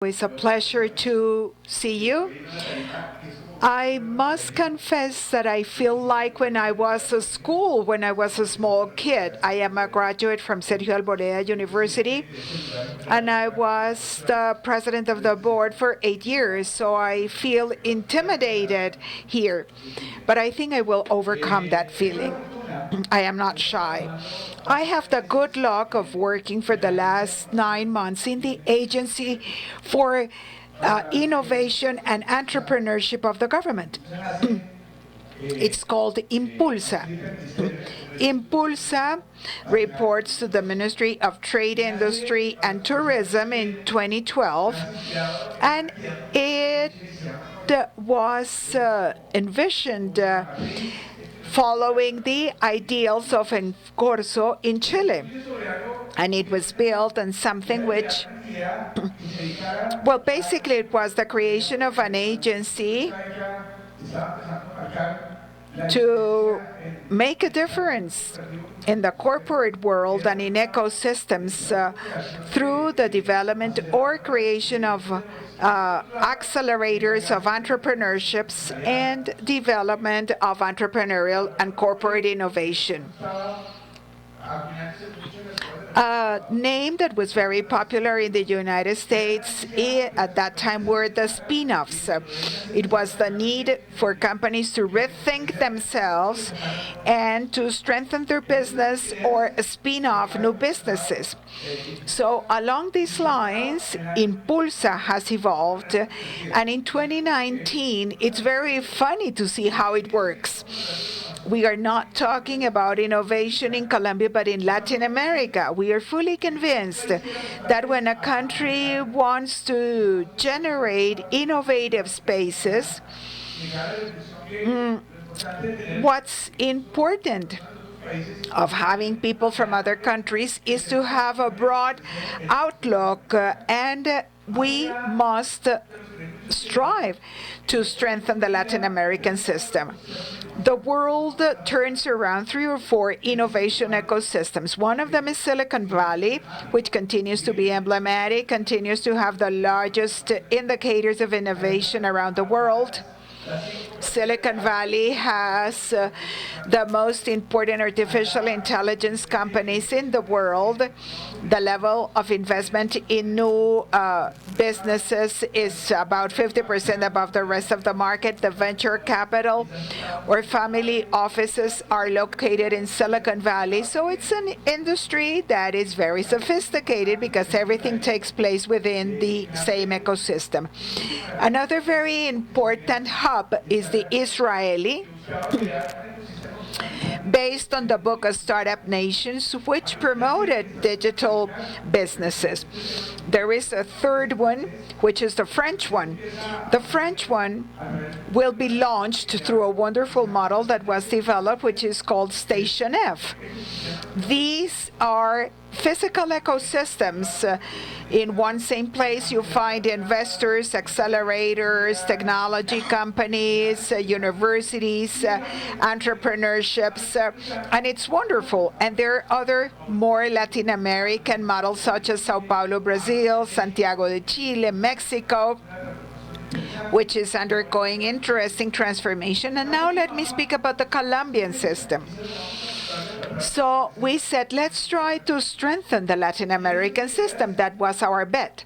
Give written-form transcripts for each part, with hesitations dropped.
It's a pleasure to see you. I must confess that I feel like when I was at school, when I was a small kid. I am a graduate from Sergio Alboreda University, and I was the president of the board for 8 years, so I feel intimidated here. But I think I will overcome that feeling. I am not shy. I have the good luck of working for the last 9 months in the Agency for Innovation and Entrepreneurship of the government. It's called iNNpulsa. iNNpulsa reports to the Ministry of Trade, Industry, and Tourism in 2012, and it was envisioned following the ideals of ENG in Chile. And it was built on something which, well, basically it was the creation of an agency to make a difference in the corporate world and in ecosystems through the development or creation of accelerators of entrepreneurships and development of entrepreneurial and corporate innovation. A name that was very popular in the United States at that time were the spin-offs. It was the need for companies to rethink themselves and to strengthen their business or spin off new businesses. So along these lines, iNNpulsa has evolved, and in 2019, it's very funny to see how it works. We are not talking about innovation in Colombia, but in Latin America. We are fully convinced that when a country wants to generate innovative spaces, what's important of having people from other countries is to have a broad outlook, and we must strive to strengthen the Latin American system. The world turns around 3 or 4 innovation ecosystems. One of them is Silicon Valley, which continues to be emblematic, continues to have the largest indicators of innovation around the world. Silicon Valley has the most important artificial intelligence companies in the world. The level of investment in new businesses is about 50% above the rest of the market. The venture capital or family offices are located in Silicon Valley. So it's an industry that is very sophisticated because everything takes place within the same ecosystem. Another very important hub is the Israeli, based on the book of Startup Nations, which promoted digital businesses. There is a third one, which is the French one. The French one will be launched through a wonderful model that was developed, which is called Station F. These are physical ecosystems. In one same place, you find investors, accelerators, technology companies, universities, entrepreneurships, and it's wonderful. And there are other more Latin American models, such as Sao Paulo, Brazil, Santiago de Chile, Mexico, which is undergoing interesting transformation. And now let me speak about the Colombian system. So we said, let's try to strengthen the Latin American system. That was our bet.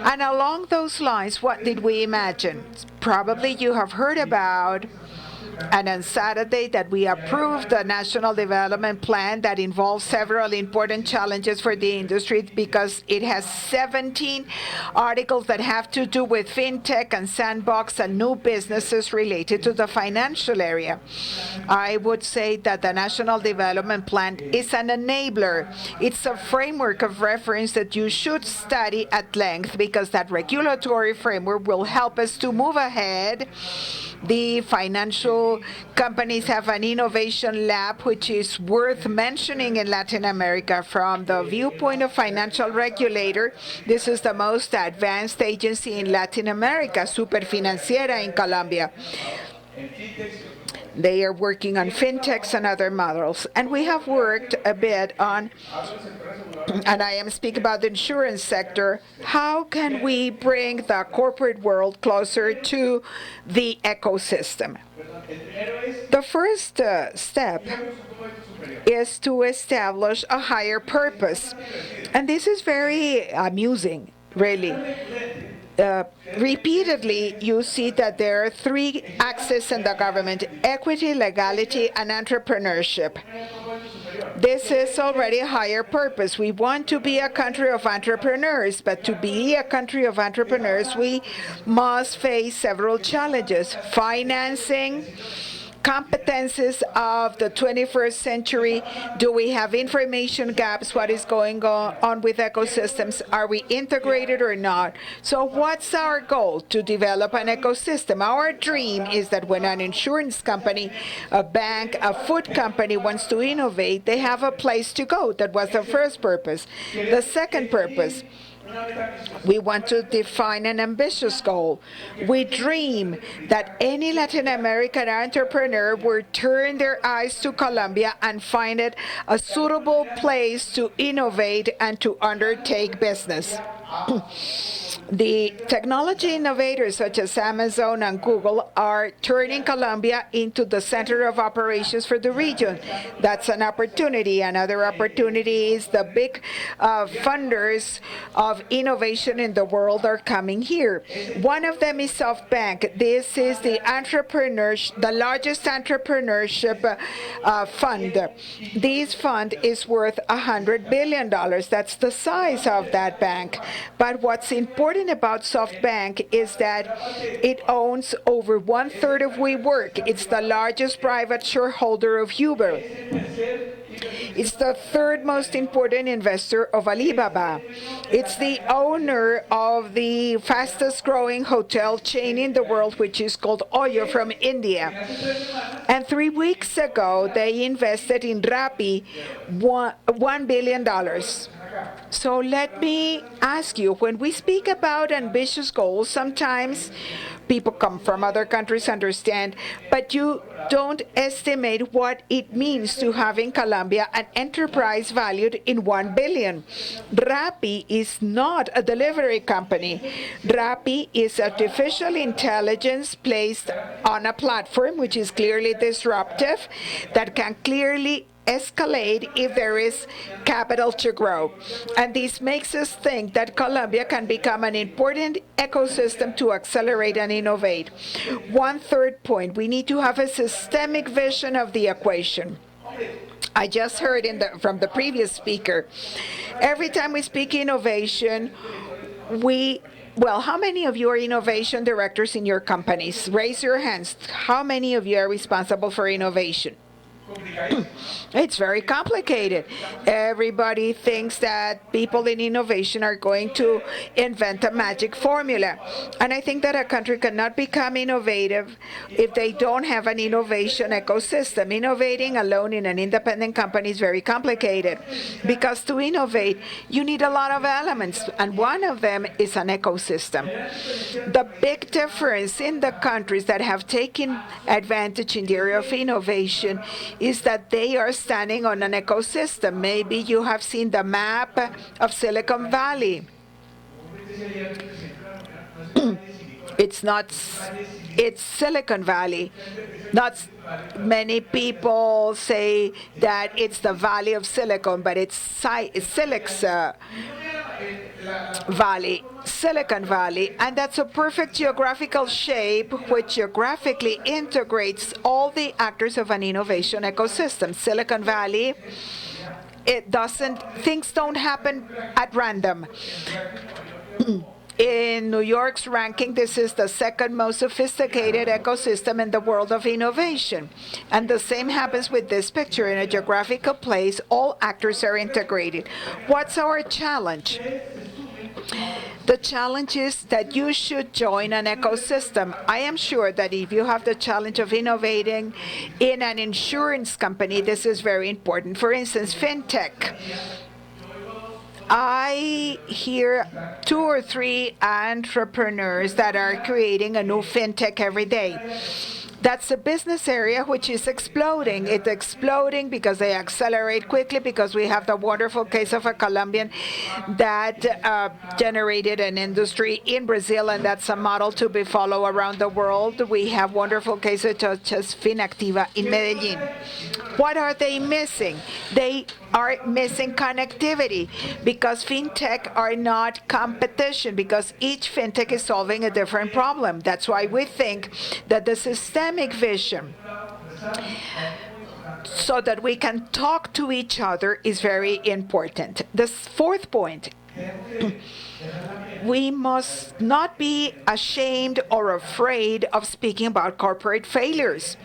And along those lines, what did we imagine? Probably you have heard about, and on Saturday that we approved the National Development Plan that involves several important challenges for the industry because it has 17 articles that have to do with fintech and sandbox and new businesses related to the financial area. I would say that the National Development Plan is an enabler. It's a framework of reference that you should study at length because that regulatory framework will help us to move ahead. The financial companies have an innovation lab, which is worth mentioning in Latin America from the viewpoint of financial regulator. This is the most advanced agency in Latin America, Superfinanciera in Colombia. They are working on fintechs and other models. And we have worked a bit on and I am speaking about the insurance sector, how can we bring the corporate world closer to the ecosystem? The first step is to establish a higher purpose. And this is very amusing, really. Repeatedly, you see that there are three axes in the government: equity, legality, and entrepreneurship. This is already a higher purpose. We want to be a country of entrepreneurs, but to be a country of entrepreneurs, we must face several challenges: financing, competences of the 21st century. Do we have information gaps? What is going on with ecosystems? Are we integrated or not? So what's our goal? To develop an ecosystem. Our dream is that when an insurance company, a bank, a food company wants to innovate, they have a place to go. That was the first purpose. The second purpose, we want to define an ambitious goal. We dream that any Latin American entrepreneur would turn their eyes to Colombia and find it a suitable place to innovate and to undertake business. The technology innovators such as Amazon and Google are turning Colombia into the center of operations for the region. That's an opportunity. Another opportunity is the big funders of innovation in the world are coming here. One of them is SoftBank. This is the largest entrepreneurship fund. This fund is worth $100 billion. That's the size of that bank. But what's important about SoftBank is that it owns over 1/3 of WeWork. It's the largest private shareholder of Uber. It's the third most important investor of Alibaba. It's the owner of the fastest growing hotel chain in the world, which is called Oyo, from India. And 3 weeks ago, they invested in Rappi $1 billion. So let me ask you, when we speak about ambitious goals, sometimes people come from other countries, understand, but you don't estimate what it means to have in Colombia an enterprise valued in $1 billion. Rappi is not a delivery company. Rappi is artificial intelligence placed on a platform which is clearly disruptive, that can clearly escalate if there is capital to grow. And this makes us think that Colombia can become an important ecosystem to accelerate and innovate. One third point, we need to have a systemic vision of the equation. I just heard from the previous speaker, every time we speak innovation, how many of you are innovation directors in your companies? Raise your hands. How many of you are responsible for innovation? It's very complicated. Everybody thinks that people in innovation are going to invent a magic formula. And I think that a country cannot become innovative if they don't have an innovation ecosystem. Innovating alone in an independent company is very complicated, because to innovate, you need a lot of elements, and one of them is an ecosystem. The big difference in the countries that have taken advantage in the area of innovation is that they are standing on an ecosystem. Maybe you have seen the map of Silicon Valley. It's Silicon Valley. Not many people say that it's the Valley of Silicon, but it's Silicon Valley, and that's a perfect geographical shape which geographically integrates all the actors of an innovation ecosystem. Silicon Valley, things don't happen at random. In New York's ranking, this is the second most sophisticated ecosystem in the world of innovation. And the same happens with this picture. In a geographical place, all actors are integrated. What's our challenge? The challenge is that you should join an ecosystem. I am sure that if you have the challenge of innovating in an insurance company, this is very important. For instance, fintech. I hear 2 or 3 entrepreneurs that are creating a new fintech every day. That's a business area which is exploding. It's exploding because they accelerate quickly, because we have the wonderful case of a Colombian that generated an industry in Brazil, and that's a model to be followed around the world. We have wonderful cases such as Finactiva in Medellin. What are they missing? They are missing connectivity, because fintech are not competition, because each fintech is solving a different problem. That's why we think that the systemic vision, so that we can talk to each other, is very important. The fourth point, we must not be ashamed or afraid of speaking about corporate failures.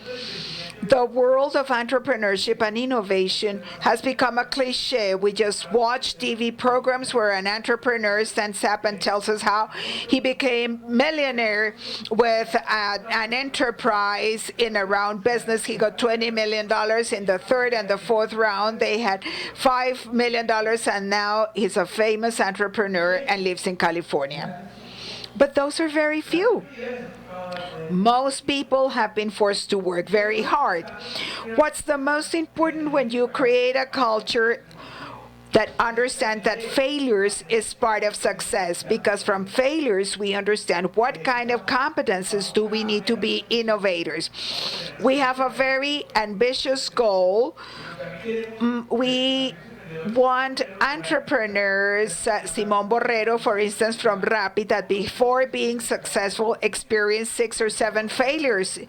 The world of entrepreneurship and innovation has become a cliche. We just watch TV programs where an entrepreneur stands up and tells us how he became millionaire with an enterprise in a round business. He got $20 million in the third and the fourth round. They had $5 million, and now he's a famous entrepreneur and lives in California. But those are very few. Most people have been forced to work very hard. What's the most important when you create a culture that understands that failures is part of success? Because from failures, we understand what kind of competences do we need to be innovators. We have a very ambitious goal. We want entrepreneurs, Simón Borrero, for instance, from Rappi, that before being successful experienced 6 or 7 failures.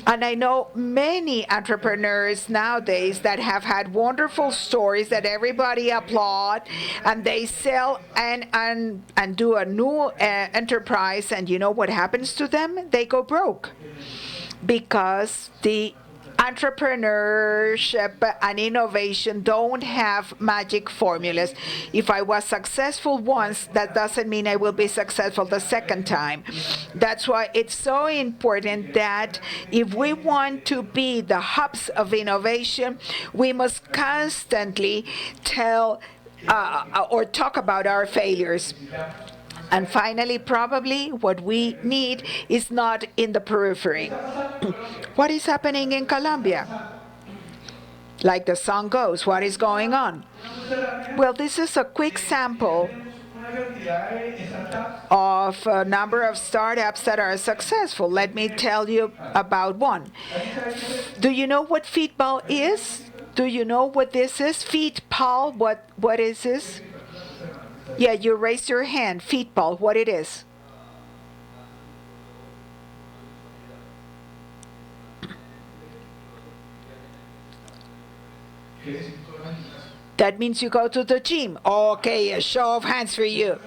And I know many entrepreneurs nowadays that have had wonderful stories that everybody applaud, and they sell and do a new enterprise, and you know what happens to them? They go broke, because the entrepreneurship and innovation don't have magic formulas. If I was successful once, that doesn't mean I will be successful the second time. That's why it's so important that if we want to be the hubs of innovation, we must constantly tell or talk about our failures. And finally, probably what we need is not in the periphery. What is happening in Colombia? Like the song goes, what is going on? Well, this is a quick sample of a number of startups that are successful. Let me tell you about one. Do you know what Feedball is? Do you know what this is? Feedball, what is this? Yeah, you raised your hand. Feedball, what it is? That means you go to the gym. Okay, a show of hands for you.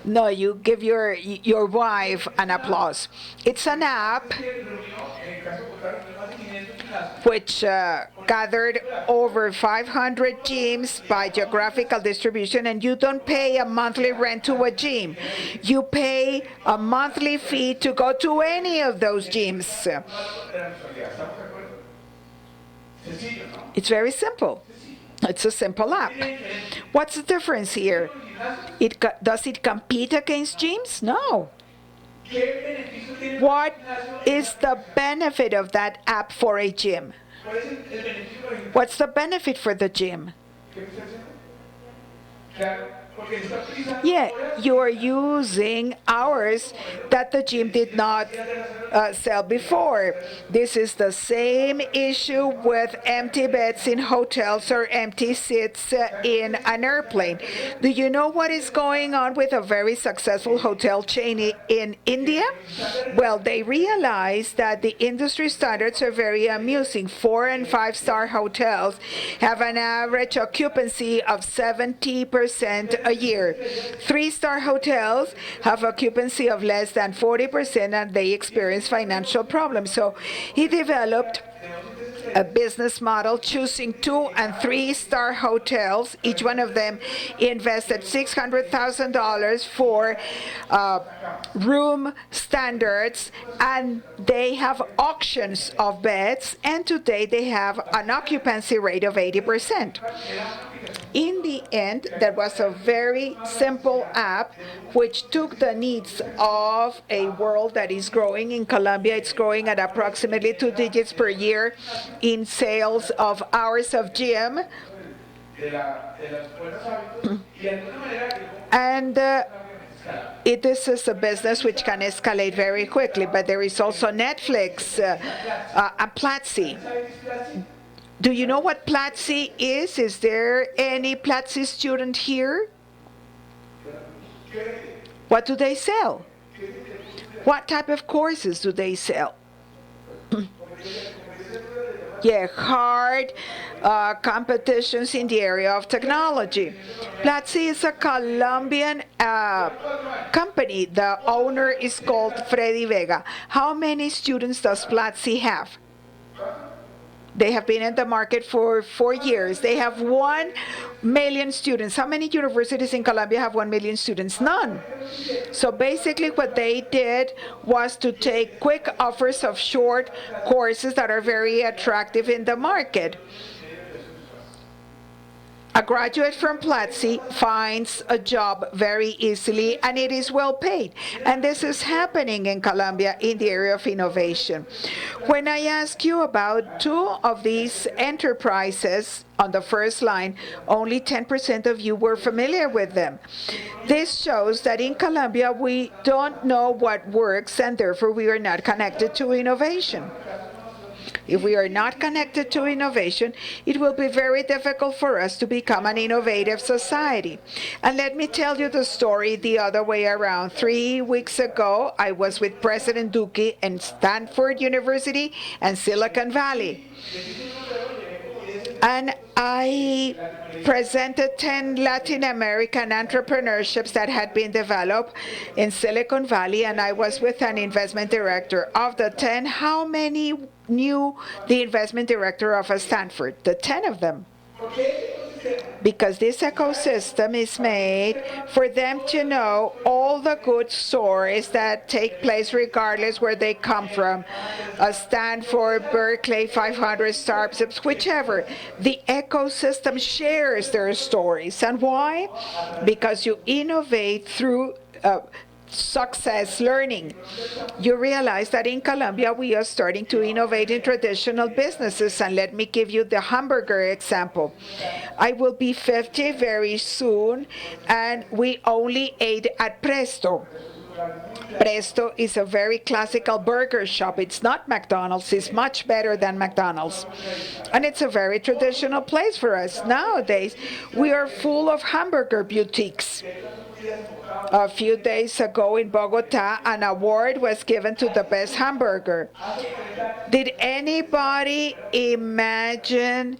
No, you give your wife an applause. It's an app which gathered over 500 gyms by geographical distribution, and you don't pay a monthly rent to a gym. You pay a monthly fee to go to any of those gyms. It's very simple. It's a simple app. What's the difference here? Does it compete against gyms? No. What is the benefit of that app for a gym? What's the benefit for the gym? Yeah, you are using hours that the gym did not sell before. This is the same issue with empty beds in hotels or empty seats in an airplane. Do you know what is going on with a very successful hotel chain in India? Well, they realized that the industry standards are very amusing. 4- and 5-star hotels have an average occupancy of 70% a year. 3-star hotels have occupancy of less than 40%, and they experience financial problems. So he developed a business model choosing 2- and 3-star hotels. Each one of them invested $600,000 for room standards, and they have auctions of beds, and today they have an occupancy rate of 80%. In the end, there was a very simple app which took the needs of a world that is growing. In Colombia, it's growing at approximately 2 digits per year in sales of hours of gym. And this is a business which can escalate very quickly, but there is also Netflix and Platzi. Do you know what Platzi is? Is there any Platzi student here? What do they sell? What type of courses do they sell? Yeah, hard competitions in the area of technology. Platzi is a Colombian company. The owner is called Freddy Vega. How many students does Platzi have? They have been in the market for 4 years. They have 1 million students. How many universities in Colombia have 1 million students? None. So basically what they did was to take quick offers of short courses that are very attractive in the market. A graduate from Platzi finds a job very easily, and it is well paid. And this is happening in Colombia in the area of innovation. When I ask you about 2 of these enterprises on the first line, only 10% of you were familiar with them. This shows that in Colombia we don't know what works, and therefore we are not connected to innovation. If we are not connected to innovation, it will be very difficult for us to become an innovative society. And let me tell you the story the other way around. 3 weeks ago, I was with President Duque in Stanford University and Silicon Valley. And I presented 10 Latin American entrepreneurships that had been developed in Silicon Valley, and I was with an investment director. Of the 10, how many knew the investment director of Stanford? The 10 of them. Because this ecosystem is made for them to know all the good stories that take place regardless where they come from. Stanford, Berkeley, 500 startups, whichever. The ecosystem shares their stories. And why? Because you innovate through success learning. You realize that in Colombia we are starting to innovate in traditional businesses, and let me give you the hamburger example. I will be 50 very soon, and we only ate at Presto. Presto is a very classical burger shop. It's not McDonald's. It's much better than McDonald's. And it's a very traditional place for us. Nowadays, we are full of hamburger boutiques. A few days ago in Bogota, an award was given to the best hamburger. Did anybody imagine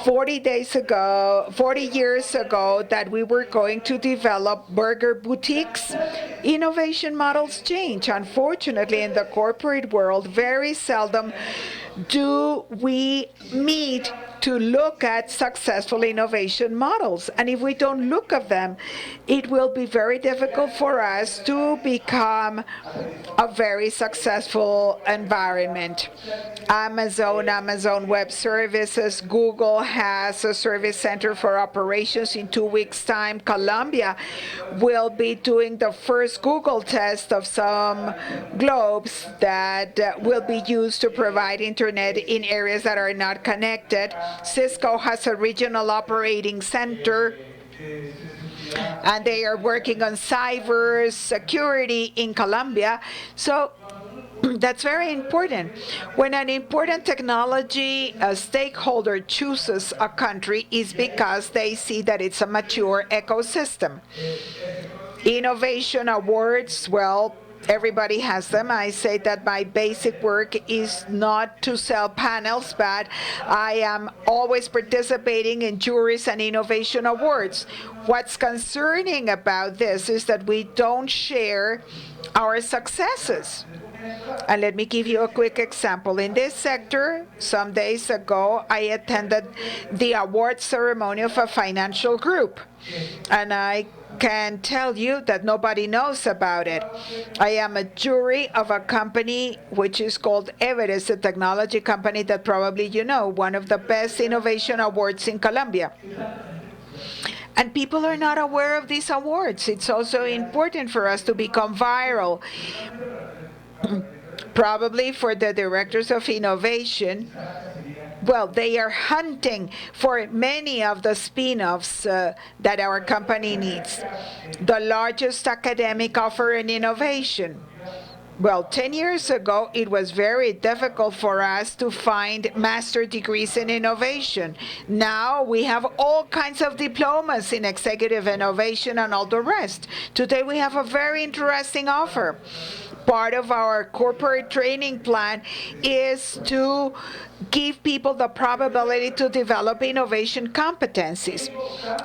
40 years ago that we were going to develop burger boutiques? Innovation models change. Unfortunately, in the corporate world, very seldom do we meet to look at successful innovation models. And if we don't look at them, it will be very difficult for us to become a very successful environment. Amazon Web Services, Google has a service center for operations. In 2 weeks' time, Colombia will be doing the first Google test of some globes that will be used to provide internet in areas that are not connected. Cisco has a regional operating center, and they are working on cyber security in Colombia. So that's very important. When an important technology stakeholder chooses a country, is because they see that it's a mature ecosystem. Innovation awards, well, everybody has them. I say that my basic work is not to sell panels, but I am always participating in juries and innovation awards. What's concerning about this is that we don't share our successes. And let me give you a quick example. In this sector, some days ago, I attended the award ceremony of a financial group. And I can tell you that nobody knows about it. I am a jury of a company which is called Everest, a technology company that probably you know, one of the best innovation awards in Colombia. And people are not aware of these awards. It's also important for us to become viral. Probably for the directors of innovation, well, they are hunting for many of the spin-offs that our company needs. The largest academic offer in innovation. Well, 10 years ago, it was very difficult for us to find master degrees in innovation. Now we have all kinds of diplomas in executive innovation and all the rest. Today we have a very interesting offer. Part of our corporate training plan is to give people the probability to develop innovation competencies.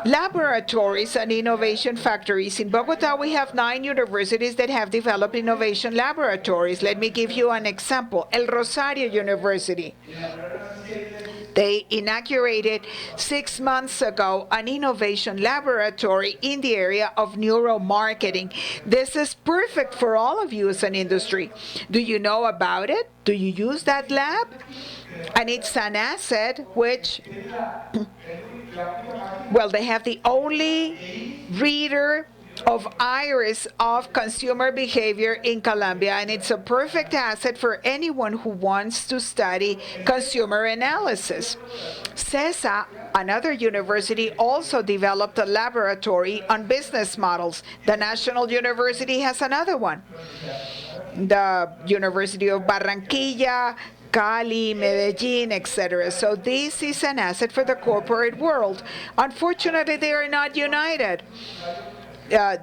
Laboratories and innovation factories. In Bogota, we have 9 universities that have developed innovation laboratories. Let me give you an example. El Rosario University. They inaugurated 6 months ago an innovation laboratory in the area of neuromarketing. This is perfect for all of you as an industry. Do you know about it? Do you use that lab? And it's an asset which, well, they have the only reader of iris of consumer behavior in Colombia, and it's a perfect asset for anyone who wants to study consumer analysis. CESA, another university, also developed a laboratory on business models. The National University has another one. The University of Barranquilla, Cali, Medellin, etc. So this is an asset for the corporate world. Unfortunately, they are not united.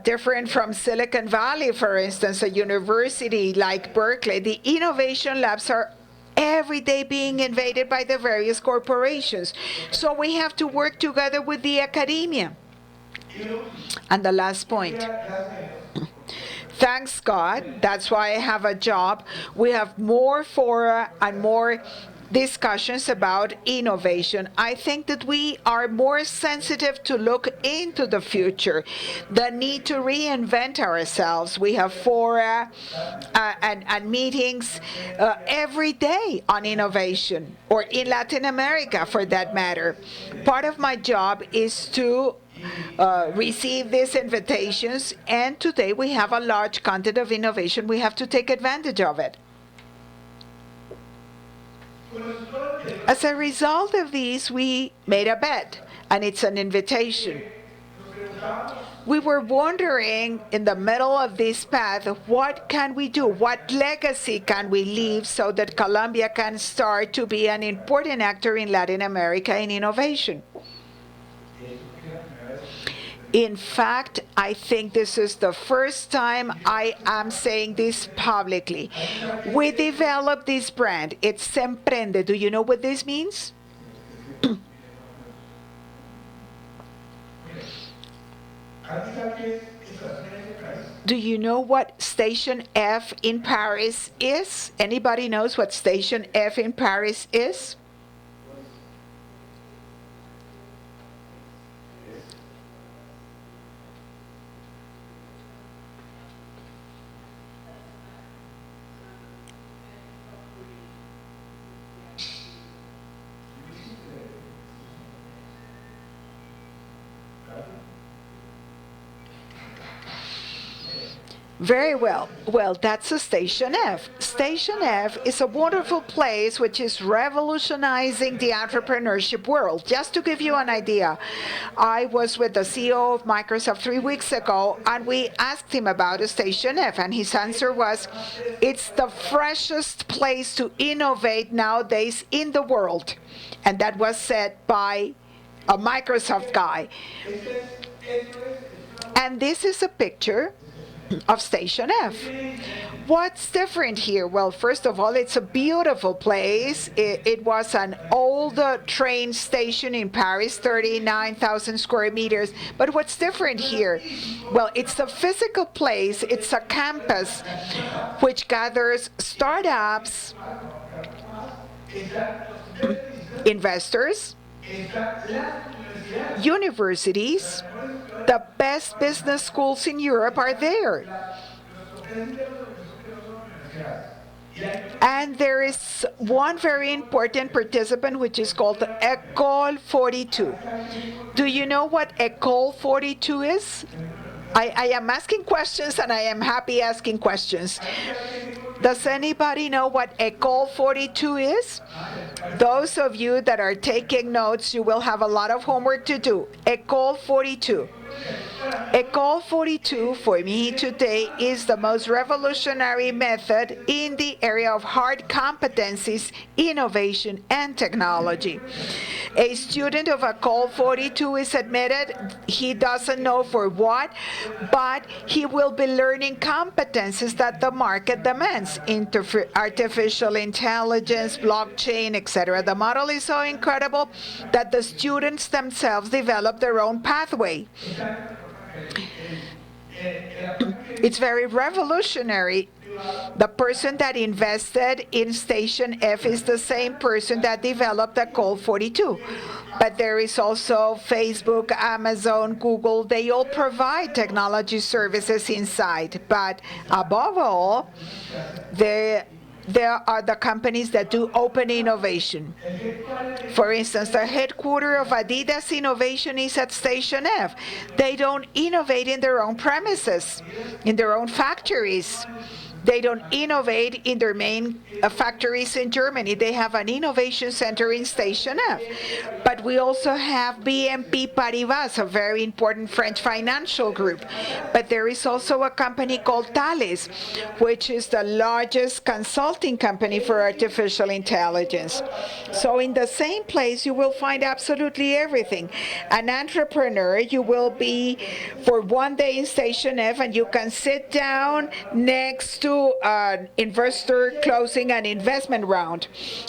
Different from Silicon Valley, for instance, a university like Berkeley, the innovation labs are every day being invaded by the various corporations. So we have to work together with the academia. And the last point. Thanks God, that's why I have a job. We have more fora and more discussions about innovation. I think that we are more sensitive to look into the future, the need to reinvent ourselves. We have fora and meetings every day on innovation, or in Latin America for that matter. Part of my job is to receive these invitations, and today we have a large content of innovation. We have to take advantage of it. As a result of these, we made a bet, and it's an invitation. We were wondering in the middle of this path, what can we do? What legacy can we leave so that Colombia can start to be an important actor in Latin America in innovation? In fact, I think this is the first time I am saying this publicly. We developed this brand. It's Semprende. Do you know what this means? Do you know what Station F in Paris is? Anybody knows what Station F in Paris is? Very well. Well, that's a Station F. Station F is a wonderful place which is revolutionizing the entrepreneurship world. Just to give you an idea, I was with the CEO of Microsoft 3 weeks ago, and we asked him about a Station F, and his answer was, it's the freshest place to innovate nowadays in the world. And that was said by a Microsoft guy. And this is a picture of Station F. What's different here? Well, first of all, it's a beautiful place. It was an old train station in Paris, 39,000 square meters. But what's different here? Well, it's a physical place. It's a campus which gathers startups, investors, universities. The best business schools in Europe are there. And there is one very important participant which is called Ecole 42. Do you know what Ecole 42 is? I am asking questions and I am happy asking questions. Does anybody know what Ecole 42 is? Those of you that are taking notes, you will have a lot of homework to do. Ecole 42. Ecole 42 for me today is the most revolutionary method in the area of hard competencies, innovation, and technology. A student of Ecole 42 is admitted, he doesn't know for what, but he will be learning competencies that the market demands, artificial intelligence, blockchain, etc. The model is so incredible that the students themselves develop their own pathway. It's very revolutionary. The person that invested in Station F is the same person that developed the Ecole 42. But there is also Facebook, Amazon, Google. They all provide technology services inside. But above all, there are the companies that do open innovation. For instance, the headquarters of Adidas Innovation is at Station F. They don't innovate in their own premises, in their own factories. They don't innovate in their main factories in Germany. They have an innovation center in Station F. But we also have BNP Paribas, a very important French financial group. But there is also a company called Thales, which is the largest consulting company for artificial intelligence. So in the same place, you will find absolutely everything. An entrepreneur, you will be for one day in Station F, and you can sit down next to an investor closing an investment round.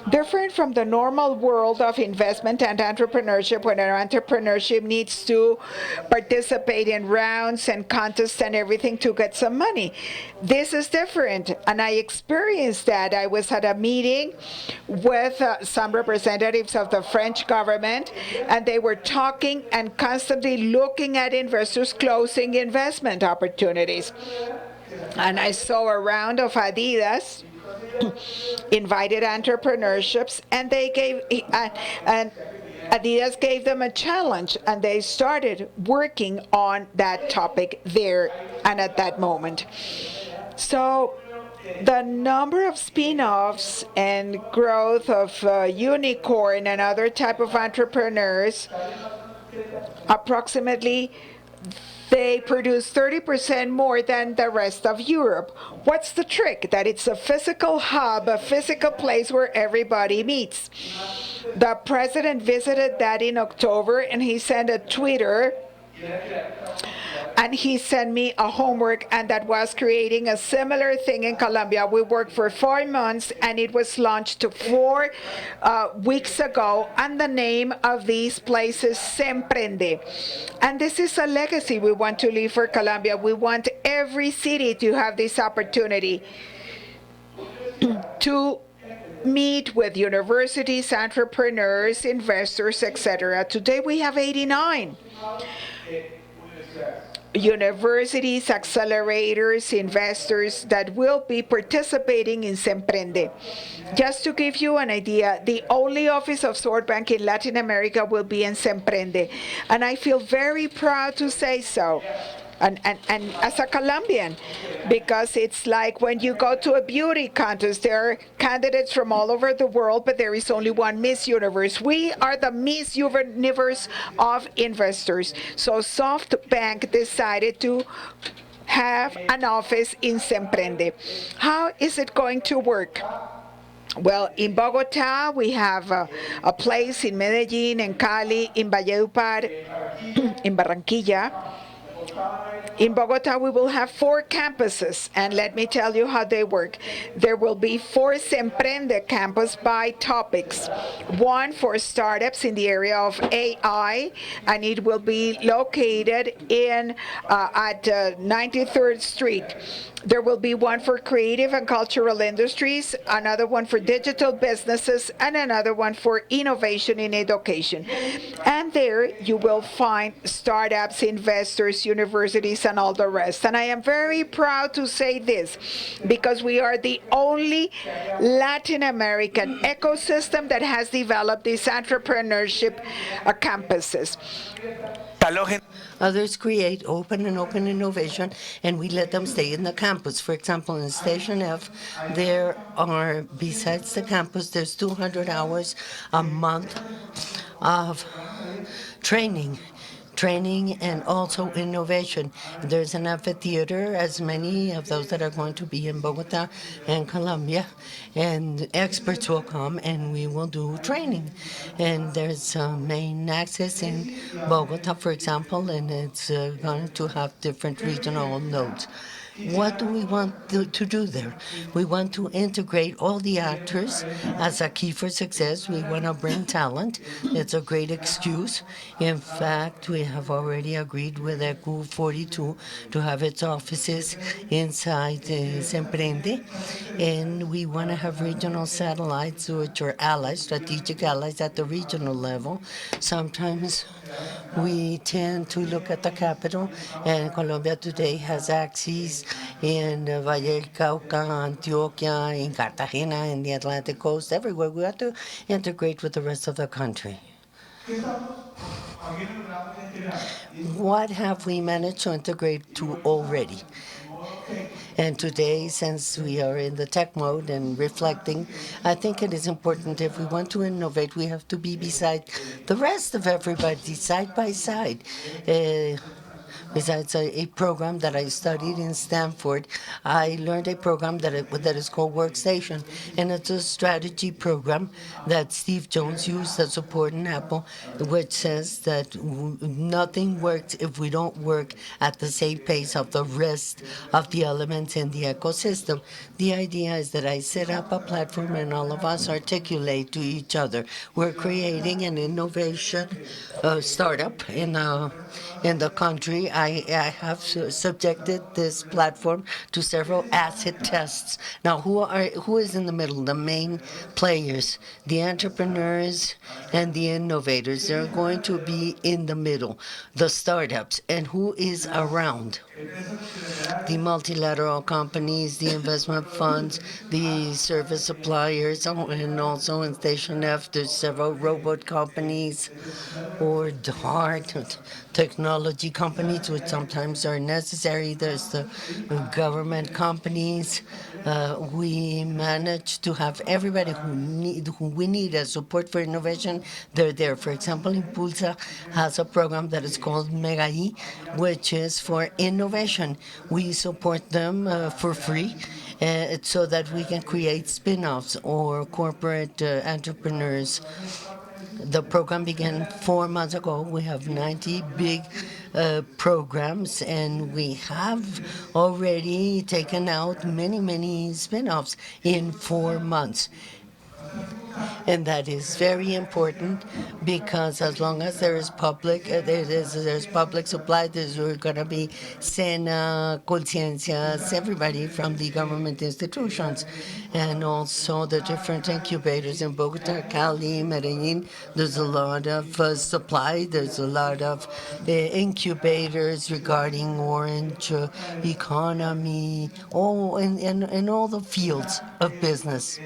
Different from the normal world of investment and entrepreneurship, when an entrepreneurship needs to participate in rounds and contests and everything to get some money. This is different, and I experienced that. I was at a meeting with some representatives of the French government, and they were talking and constantly looking at investors closing investment opportunities. And I saw a round of Adidas invited entrepreneurships, and they gave and Adidas gave them a challenge, and they started working on that topic there and at that moment. So the number of spin-offs and growth of unicorn and other type of entrepreneurs, approximately they produce 30% more than the rest of Europe. What's the trick? That it's a physical hub, a physical place where everybody meets. The president visited that in October, and he sent a Twitter, and he sent me a homework, and that was creating a similar thing in Colombia. We worked for 4 months, and it was launched 4 weeks ago, and the name of these places, Semprende. And this is a legacy we want to leave for Colombia. We want every city to have this opportunity to meet with universities, entrepreneurs, investors, etc. Today we have 89 universities, accelerators, investors that will be participating in Semprende. Just to give you an idea, the only office of Swordbank in Latin America will be in Semprende. And I feel very proud to say so. And as a Colombian, because it's like when you go to a beauty contest, there are candidates from all over the world, but there is only one Miss Universe. We are the Miss Universe of investors. So SoftBank decided to have an office in Semprende. How is it going to work? Well, in Bogota, we have a place in Medellin, in Cali, in Valledupar, in Barranquilla. In Bogota, we will have 4 campuses, and let me tell you how they work. There will be 4 Semprende campus by topics. 1 for startups in the area of AI, and it will be located at 93rd Street. There will be 1 for creative and cultural industries, another 1 for digital businesses, and another 1 for innovation in education. And there you will find startups, investors, universities, universities and all the rest. And I am very proud to say this because we are the only Latin American ecosystem that has developed these entrepreneurship campuses. Others create open innovation, and we let them stay in the campus. For example, in Station F, there are, besides the campus, there's 200 hours a month of training and also innovation. There's an amphitheater, as many of those that are going to be in Bogota and Colombia, and experts will come and we will do training. And there's main access in Bogota, for example, and it's going to have different regional nodes. What do we want to do there? We want to integrate all the actors as a key for success. We want to bring talent. It's a great excuse. In fact, we have already agreed with ECU 42 to have its offices inside Semprende, and we want to have regional satellites, which are allies, strategic allies at the regional level. Sometimes we tend to look at the capital, and Colombia today has axes in Valle del Cauca, Antioquia, in Cartagena, in the Atlantic coast, everywhere. We have to integrate with the rest of the country. What have we managed to integrate to already? And today, since we are in the tech mode and reflecting, I think it is important if we want to innovate, we have to be beside the rest of everybody, side by side. Besides a program that I studied in Stanford, I learned a program that is called Workstation, and it's a strategy program that Steve Jones used to support in Apple, which says that nothing works if we don't work at the same pace of the rest of the elements in the ecosystem. The idea is that I set up a platform and all of us articulate to each other. We're creating an innovation startup in the country. I have subjected this platform to several acid tests. Now, who is in the middle? The main players, the entrepreneurs and the innovators. They're going to be in the middle, the startups. And who is around? The multilateral companies, the investment funds, the service suppliers, and also in Station F, there's several robot companies or hard technology companies, which sometimes are necessary. There's the government companies. We manage to have everybody who we need as support for innovation. They're there. For example, Impulsa has a program that is called Mega I, which is for innovation. We support them for free. So that we can create spin-offs or corporate entrepreneurs. The program began 4 months ago. We have 90 big programs, and we have already taken out many spin-offs in 4 months. And that is very important because as long as there is there's public supply, there's going to be SENA, Conciencias, everybody from the government institutions, and also the different incubators in Bogota, Cali, Medellin. There's a lot of supply. There's a lot of incubators regarding orange economy, in all the fields of business.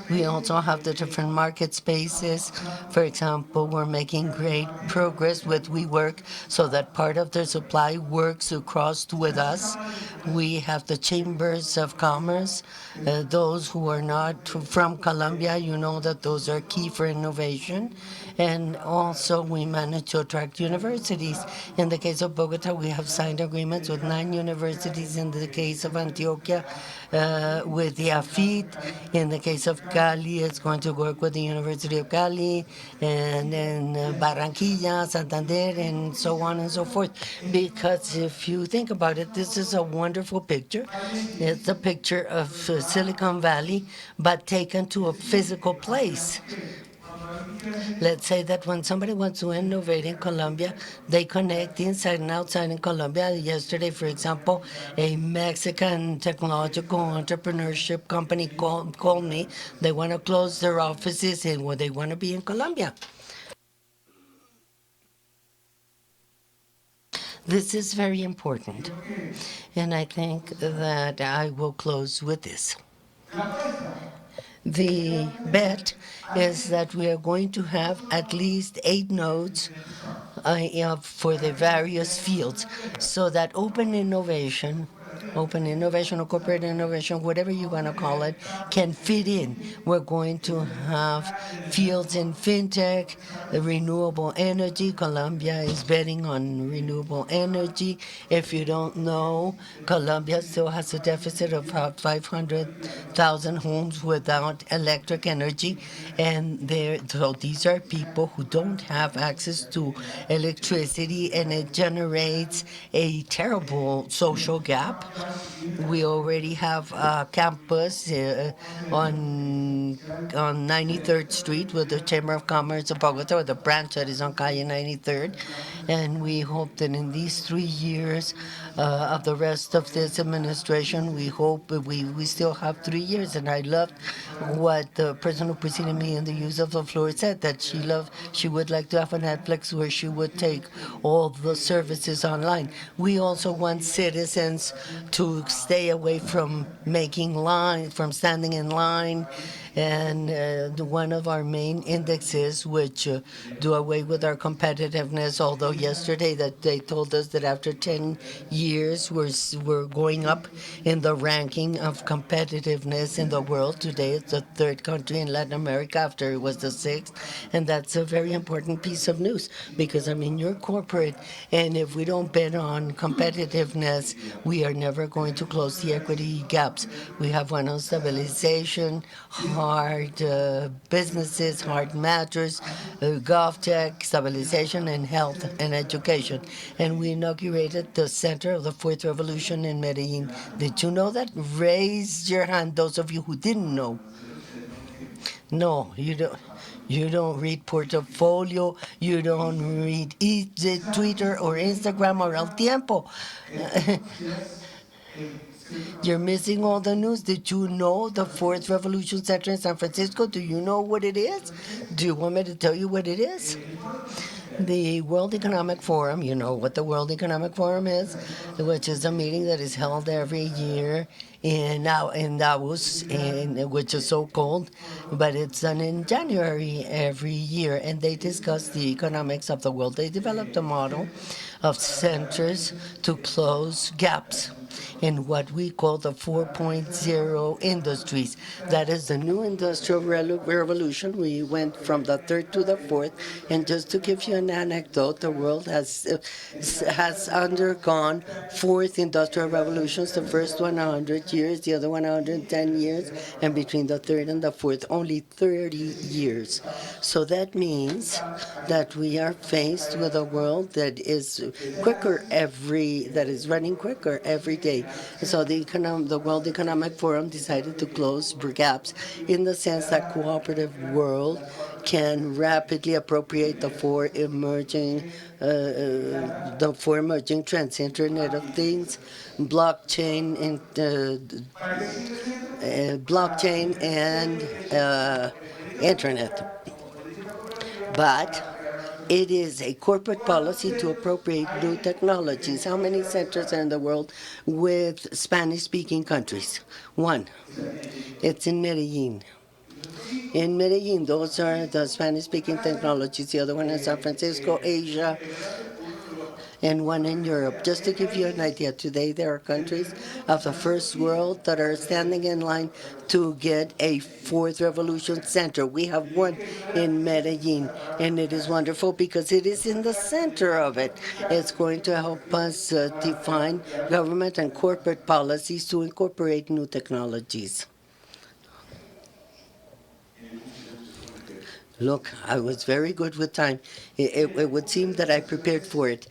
We also have the different market spaces. For example, we're making great progress with WeWork so that part of their supply works across with us. We have the chambers of commerce. Those who are not from Colombia, you know that those are key for innovation. And also we manage to attract universities. In the case of Bogota, we have signed agreements with 9 universities. In the case of Antioquia, with the AFIT. In the case of Cali, it's going to work with the University of Cali, and then Barranquilla, Santander, and so on and so forth. Because if you think about it, this is a wonderful picture. It's a picture of Silicon Valley, but taken to a physical place. Let's say that when somebody wants to innovate in Colombia, they connect inside and outside in Colombia. Yesterday, for example, a Mexican technological entrepreneurship company called me. They want to close their offices and they want to be in Colombia. This is very important, and I think that I will close with this. The bet is that we are going to have at least 8 nodes for the various fields, so that open innovation or corporate innovation, whatever you want to call it, can fit in. We're going to have fields in fintech, renewable energy. Colombia is betting on renewable energy. If you don't know, Colombia still has a deficit of about 500,000 homes without electric energy, and so these are people who don't have access to electricity, and it generates a terrible social gap. We already have a campus on 93rd Street with the Chamber of Commerce of Bogota, with a branch that is on Calle 93rd, and we hope that in these 3 years of the rest of this administration, we hope we still have 3 years. And I loved what the person who preceded me in the use of the floor said, that she would like to have a Netflix where she would take all the services online. We also want citizens to stay away from making lines, from standing in line, and one of our main indexes, which do away with our competitiveness. Although yesterday that they told us that after 10 years we're going up in the ranking of competitiveness in the world. Today it's the third country in Latin America after it was the sixth, and that's a very important piece of news, because I mean, you're corporate, and if we don't bet on competitiveness, we are never going to close the equity gaps. We have one on stabilization, hard businesses, hard matters, GovTech, stabilization, and health and education. And we inaugurated the Center of the Fourth Revolution in Medellin. Did you know that? Raise your hand, those of you who didn't know. No, you don't. You don't read Portfolio. You don't read Twitter or Instagram or El Tiempo. You're missing all the news. Did you know the Fourth Revolution Center in San Francisco? Do you know what it is? Do you want me to tell you what it is? The World Economic Forum, you know what the World Economic Forum is, which is a meeting that is held every year in Davos, which is so cold, but it's done in January every year, and they discuss the economics of the world. They developed a model of centers to close gaps in what we call the 4.0 industries. That is the new industrial revolution. We went from the third to the fourth. And just to give you an anecdote, the world has undergone fourth industrial revolutions. The first one 100 years, the other one 110 years, and between the third and the fourth, only 30 years. So that means that we are faced with a world that is that is running quicker every day. So the World Economic Forum decided to close gaps in the sense that cooperative world can rapidly appropriate the four emerging trends: Internet of Things, blockchain, and internet. But it is a corporate policy to appropriate new technologies. How many centers are in the world with Spanish-speaking countries? One. It's in Medellin. In Medellin, those are the Spanish-speaking technologies. The other one is San Francisco, Asia, and one in Europe. Just to give you an idea, today there are countries of the first world that are standing in line to get a fourth revolution center. We have one in Medellin, and it is wonderful because it is in the center of it. It's going to help us define government and corporate policies to incorporate new technologies. Look, I was very good with time. It would seem that I prepared for it.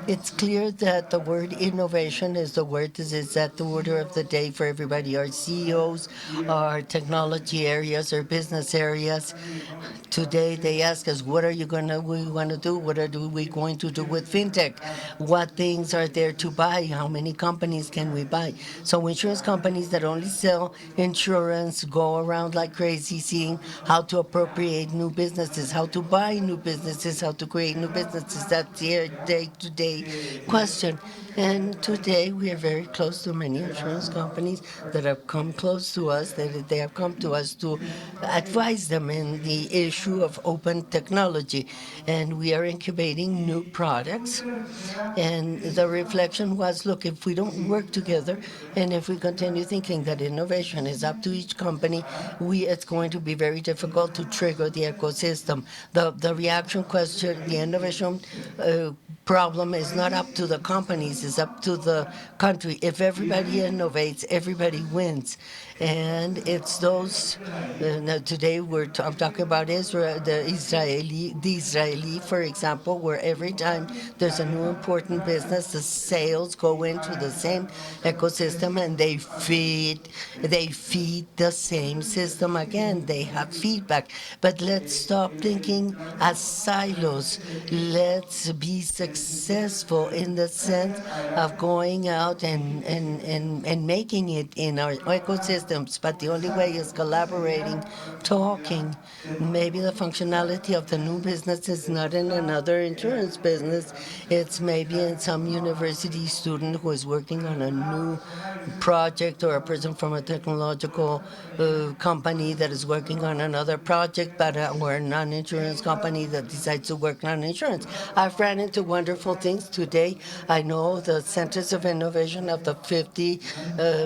It's clear that the word innovation is the word is at the order of the day for everybody. Our CEOs, our technology areas, our business areas. Today they ask us, what are you gonna we want to do? What are we going to do with fintech? What things are there to buy? How many companies can we buy? So insurance companies that only sell insurance go around like crazy, seeing how to appropriate new businesses, how to buy new businesses, how to create new businesses. That's their day-to-day question. And today we are very close to many insurance companies that have come close to us, that they have come to us to advise them in the issue of open technology. And we are incubating new products. And the reflection was, look, if we don't work together and if we continue thinking that innovation is up to each company, it's going to be very difficult to trigger the ecosystem. The reaction question, the innovation problem is not up to the companies, it's up to the country. If everybody innovates, everybody wins. And it's those. Now today I'm talking about Israel, the Israeli, for example, where every time there's a new important business, the sales go into the same ecosystem and they feed the same system again. They have feedback. But let's stop thinking as silos. Let's be successful in the sense of going out and making it in our ecosystems. But the only way is collaborating, talking. Maybe the functionality of the new business is not in another insurance business. It's maybe in some university student who is working on a new project, or a person from a technological company that is working on another project, but or a non-insurance company that decides to work on insurance. I've ran into wonderful things today. I know the centers of innovation of the 50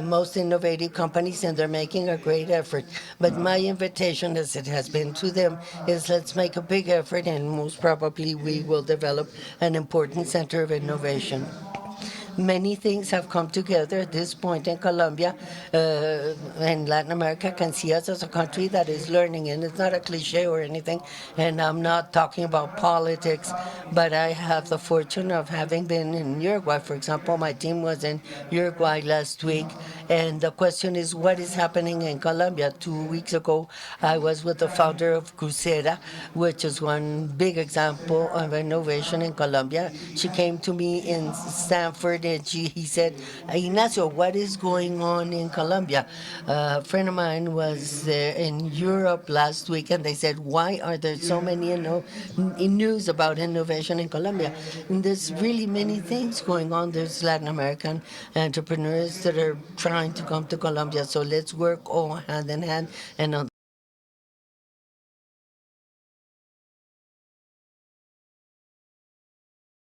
most innovative companies, and they're making a great effort. But my invitation, as it has been to them, is let's make a big effort, and most probably we will develop an important center of innovation. Many things have come together at this point in Colombia, and Latin America can see us as a country that is learning, and it's not a cliche or anything. And I'm not talking about politics, but I have the fortune of having been in Uruguay. For example, my team was in Uruguay last week, and the question is, what is happening in Colombia? 2 weeks ago, I was with the founder of Crucera, which is one big example of innovation in Colombia. She came to me in Stanford, and he said, Ignacio, what is going on in Colombia? A friend of mine was there in Europe last week, and they said, why are there so many news about innovation in Colombia? And there's really many things going on. There's Latin American entrepreneurs that are trying to come to Colombia. So let's work all hand in hand. And on